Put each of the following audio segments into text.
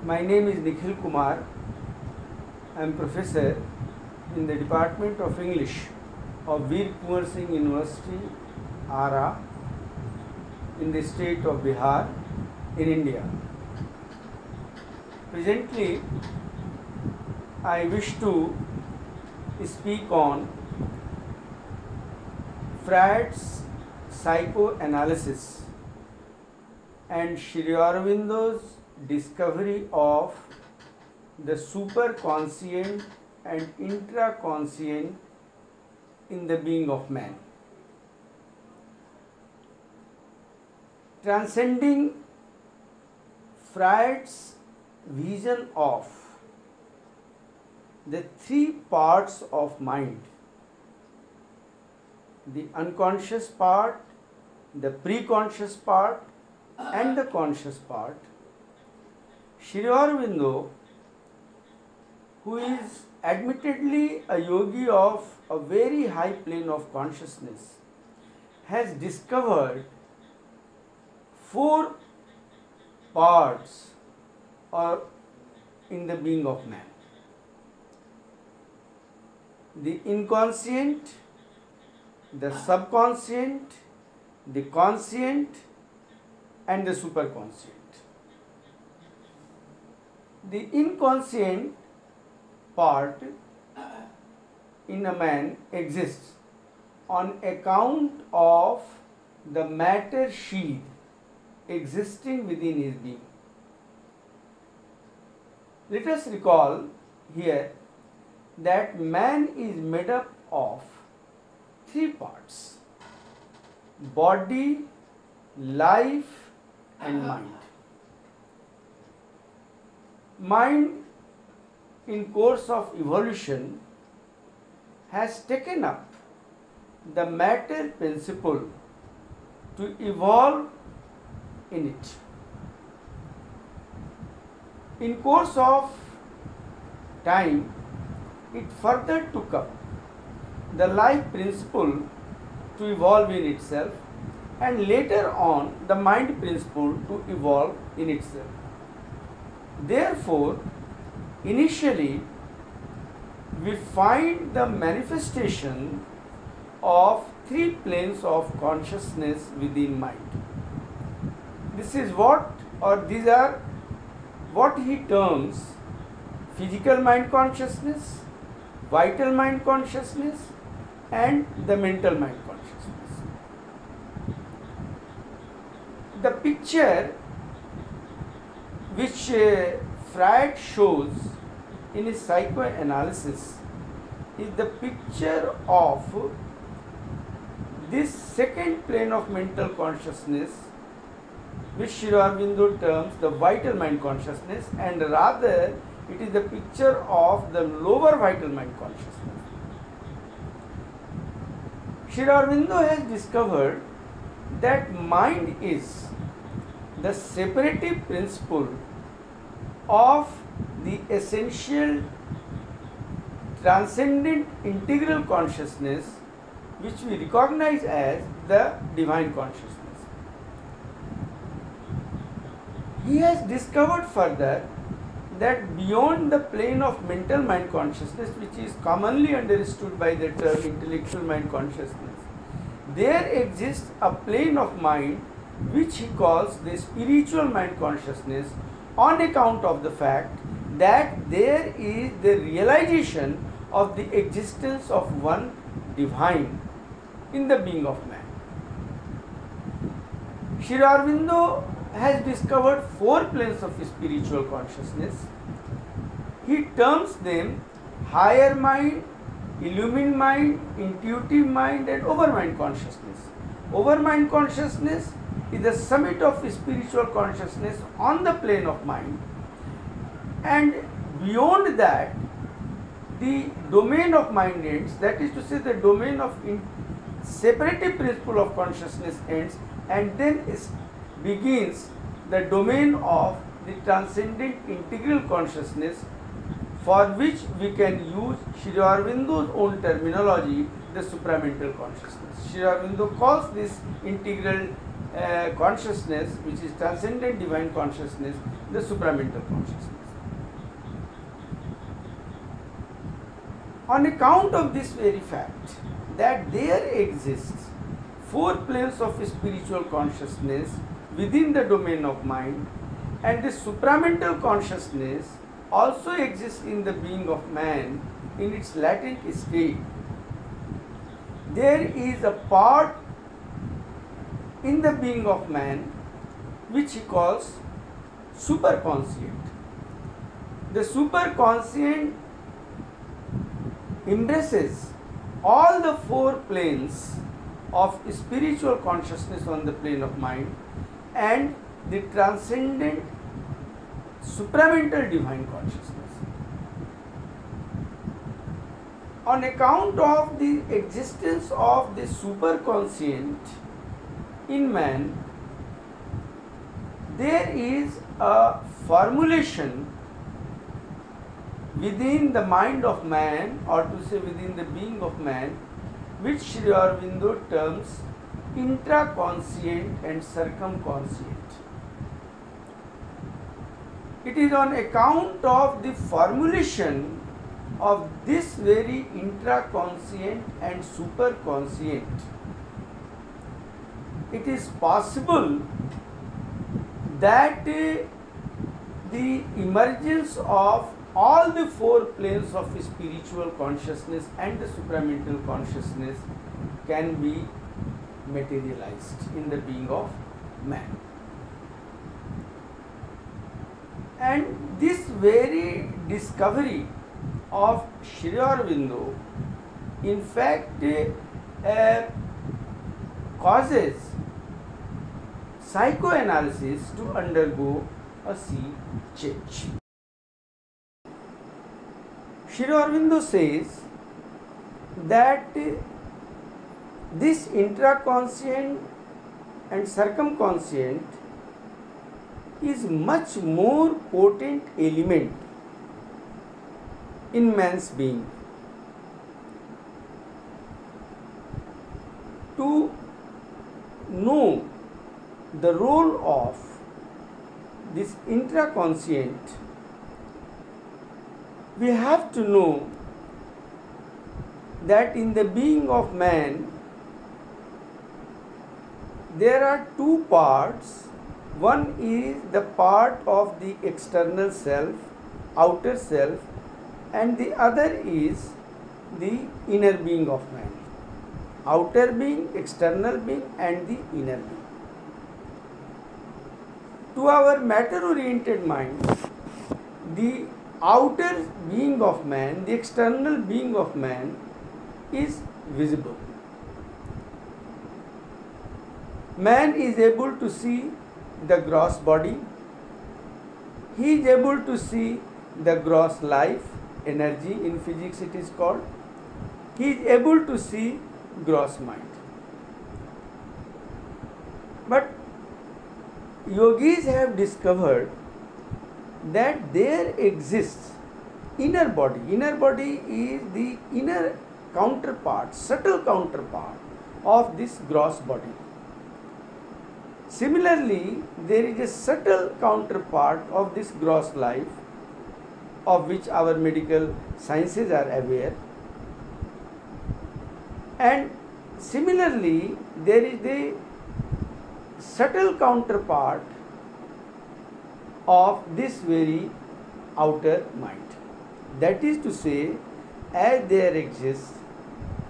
My name is Nikhil Kumar. I am professor in the Department of English of Veer Kunwar Singh University, Ara, in the state of Bihar, in India. Presently, I wish to speak on Freud's psychoanalysis and Sri Aurobindo's discovery of the superconscient and intraconscient in the being of man. Transcending Freud's vision of the three parts of mind, the unconscious part, the preconscious part and the conscious part, Sri Aurobindo, who is admittedly a yogi of a very high plane of consciousness, has discovered four parts or in the being of man: the inconscient, the subconscient, the conscient and the superconscient. The inconscient part in a man exists on account of the matter sheath existing within his being. Let us recall here that man is made up of three parts: body, life and mind. Mind, in course of evolution, has taken up the matter principle to evolve in it. In course of time, it further took up the life principle to evolve in itself, and later on the mind principle to evolve in itself. Therefore, initially we find the manifestation of three planes of consciousness within mind. This is what, or these are what he terms physical mind consciousness, vital mind consciousness and the mental mind consciousness. The picture which Freud shows in his psychoanalysis is the picture of this second plane of mental consciousness, which Sri Aurobindo terms the vital mind consciousness, and rather it is the picture of the lower vital mind consciousness. Sri Aurobindo has discovered that mind is the separative principle of the essential transcendent integral consciousness, which we recognize as the divine consciousness. He has discovered further that beyond the plane of mental mind consciousness, which is commonly understood by the term intellectual mind consciousness, there exists a plane of mind which he calls the spiritual mind consciousness, on account of the fact that there is the realization of the existence of one divine in the being of man. Sri Aurobindo has discovered four planes of spiritual consciousness. He terms them higher mind, illumined mind, intuitive mind and overmind consciousness. Overmind consciousness is the summit of spiritual consciousness on the plane of mind, and beyond that the domain of mind ends, that is to say the domain of separative principle of consciousness ends, and then begins the domain of the transcendent integral consciousness, for which we can use Sri Aurobindo's own terminology, the supramental consciousness. Sri Aurobindo calls this integral consciousness, which is transcendent divine consciousness, the supramental consciousness. On account of this very fact that there exists 4 planes of spiritual consciousness within the domain of mind, and the supramental consciousness also exists in the being of man in its latent state, there is a part in the being of man which he calls superconscient. The superconscient embraces all the 4 planes of spiritual consciousness on the plane of mind and the transcendent supramental divine consciousness. On account of the existence of the superconscient in man, there is a formulation within the mind of man, or to say within the being of man, which Sri Aurobindo terms intraconscient and circumconscient. It is on account of the formulation of this very intraconscient and superconscient, it is possible that the emergence of all the 4 planes of spiritual consciousness and the supramental consciousness can be materialized in the being of man. And this very discovery of Sri Aurobindo in fact causes psychoanalysis to undergo a sea change. Sri Aurobindo says that this intraconscient and circumconscient is much more potent element in man's being. To know the role of this intraconscient, we have to know that in the being of man there are 2 parts. One is the part of the external self, outer self, and the other is the inner being of man. Outer being, external being, and the inner being. To our matter-oriented mind, the outer being of man, the external being of man is visible. Man is able to see the gross body, he is able to see the gross life, energy in physics it is called, he is able to see gross mind. But yogis have discovered that there exists inner body. Inner body is the inner counterpart, subtle counterpart of this gross body. Similarly, there is a subtle counterpart of this gross life, of which our medical sciences are aware. And similarly, there is the subtle counterpart of this very outer mind. That is to say, as there exists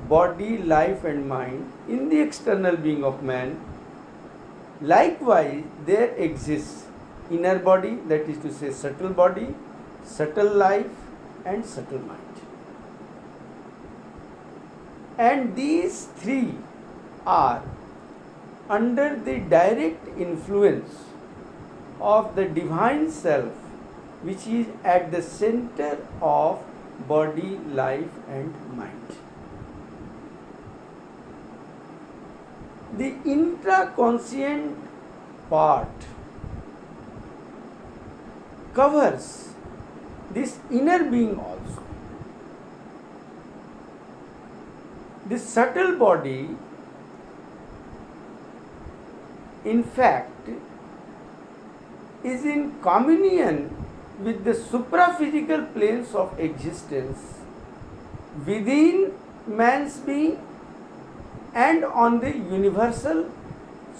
body, life and mind in the external being of man, likewise there exists inner body, that is to say subtle body, subtle life and subtle mind. And these 3 are under the direct influence of the divine self, which is at the center of body, life and mind. The intraconscient part covers this inner being also. The subtle body in fact is in communion with the supraphysical planes of existence within man's being and on the universal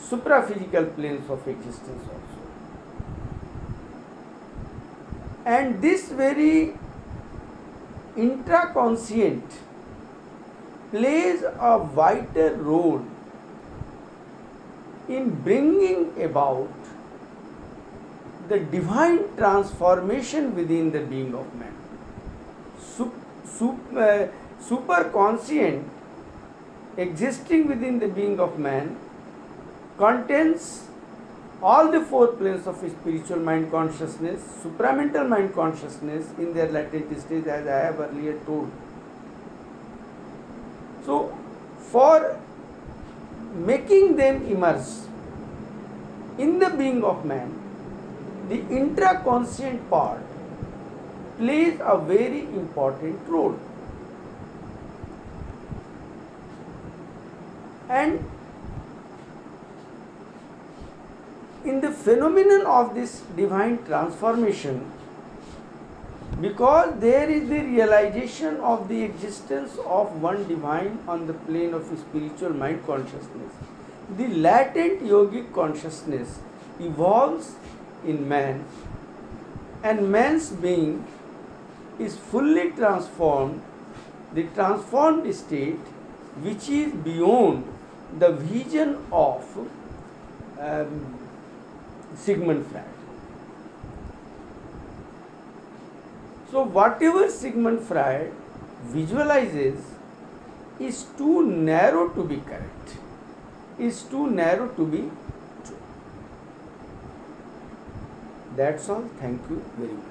supraphysical planes of existence also. And this very intraconscient plays a vital role in bringing about the divine transformation within the being of man. Superconscient existing within the being of man contains all the four planes of spiritual mind consciousness, supramental mind consciousness in their latent stage, as I have earlier told. So, for making them emerge in the being of man, the intraconscient part plays a very important role. And in the phenomenon of this divine transformation, because there is the realization of the existence of one divine on the plane of spiritual mind consciousness, the latent yogic consciousness evolves in man, and man's being is fully transformed, the transformed state which is beyond the vision of Sigmund Freud. So whatever Sigmund Freud visualizes is too narrow to be correct, is too narrow to be true. That's all. Thank you very much.